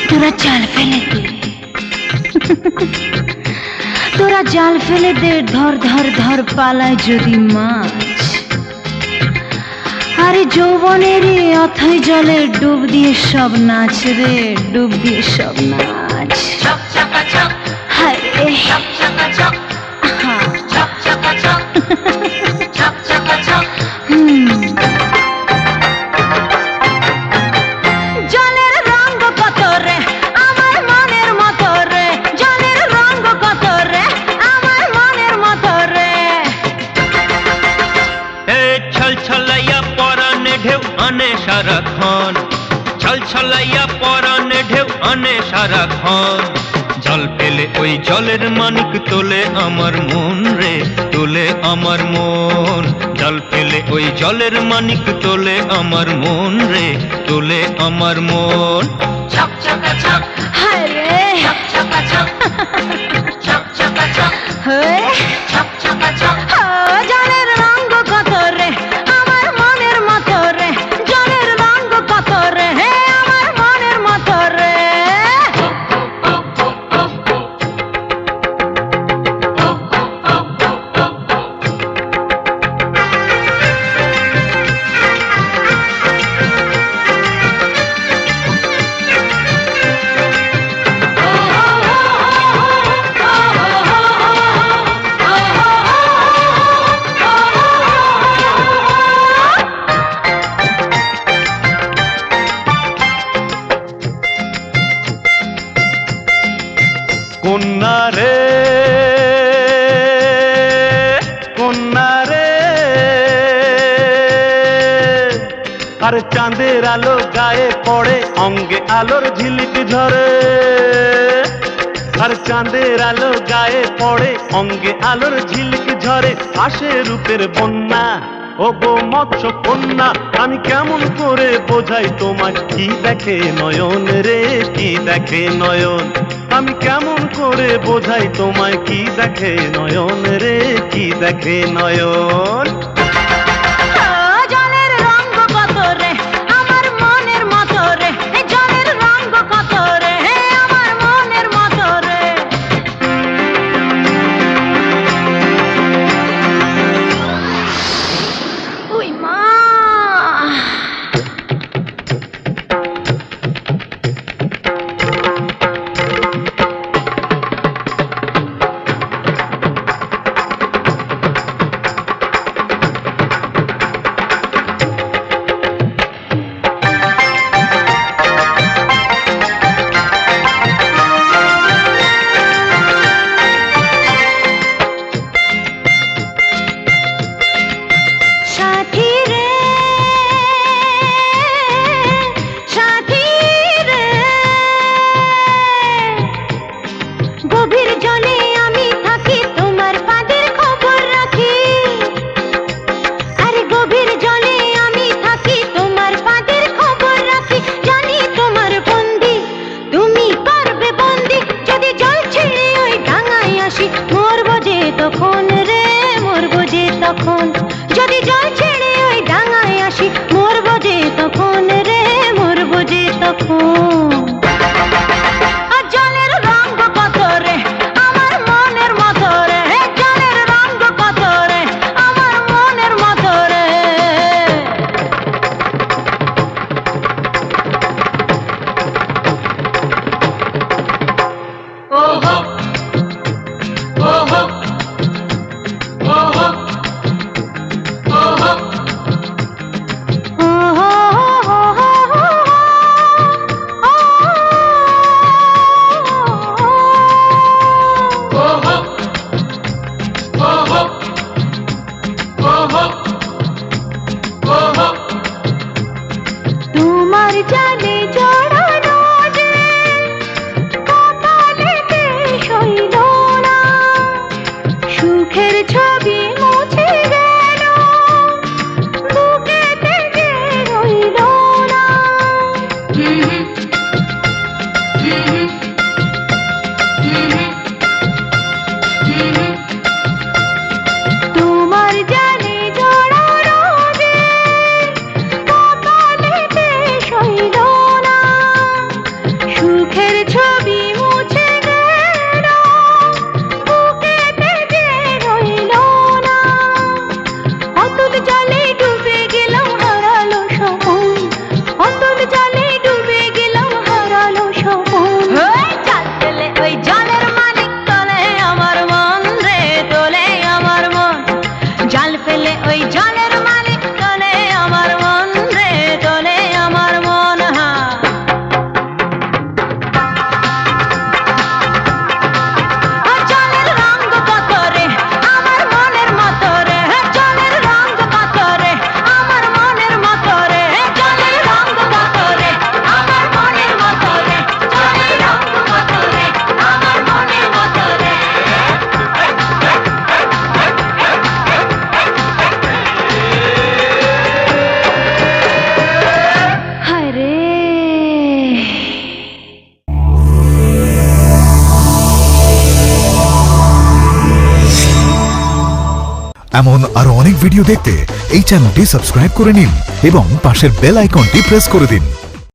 তোরা জাল ফেলে দে, তোরা জাল ফেলে দে, ধর ধর ধর পালায় যদি মাছ। আরে যৌবনেরই অথই জলে ডুব দিয়ে সব নাচ রে, ডুব দিয়ে সব নাচ। হায় রে জলের রঙ কত রে আমার মনের মতো রে, জলের রঙ কত রে আমার মনের মতো রে। ছল ছলাইয়া পরানে ঢেউ আনে সারাক্ষণ, ছল ছলাইয়া পরানে ঢেউ আনে সারাক্ষণ। জল পেলে ওই জলের মানিক তোলে আমার মন রে, তোলে আমার মন। জল পেলে ওই জলের মানিক তোলে আমার মন রে, তোলে আমার মন। হায় রে জলের রঙ কত রে আমার মনের মতো রে, জলের রঙ কত রে আমার মনের মতো রে। কন্যা রে কন্যা রে, আর চাঁদের আলো গায়ে পড়ে, অঙ্গে আলোর ঝিলিক ঝরে। আর চাঁদের আলো গায়ে পড়ে, অঙ্গে আলোর ঝিলিক ঝরে। আসে রূপের বন্যা ও গো মৎস্য কন্যা, আমি কেমন করে বোঝাই তোমায়, কি দেখে নয়ন রে, কি দেখে নয়ন। আমি কেমন করে বোঝাই তোমায়, কি দেখে নয়ন রে, কি দেখে নয়ন। জলের রঙ কত রে আমার মনের মতো রে, জলের রঙ কত রে আমার মনের মতো রে। ওই মা সাথী রে সাথী রে, গভীর জলে আমি থাকি তোমার পাদের খবর রাখি। আরে গভীর জলে আমি থাকি তোমার পাদের খবর রাখি। জানি তোমার বন্দি তুমি করবে বন্দি, যদি জল ছেড়ে ওই ডাঙায় আসি মরবো যে তখন রে, মরবো যে তখন। যদি জল ছেড়ে ওই ডাঙায় আসি মরবো যে তখন রে, মরবো যে তখন। আর জলের রঙ কত রে আমার মনের মতো রে, জলের রঙ কত রে আমার মনের মতো রে। ওহো ওহো ওহো ওহো অতল জলে ডুবে গেলাম হারালো স্বপন, অতল জলে ডুবে গেলাম হারালো স্বপন। জাল ফেলে ওই জলের মালিক তোলে আমার মন রে, তোলে আমার মন। জাল ফেলে ওই জলের মালিক তোলে আমার মন রে, তোলে আমার মন। জলের রঙ কত রে আমার মনের মতো রে, জলের রঙ কত রে আমার মনের মতো রে, জলের রঙ কত রে আমার মনের মতো রে, জলের রঙ কত রে আমার মনের মতো রে। হায় রে এমন আরো অনেক ভিডিও দেখতে এই চ্যানেলটি সাবস্ক্রাইব করে নিন এবং পাশের বেল আইকনটি প্রেস করে দিন।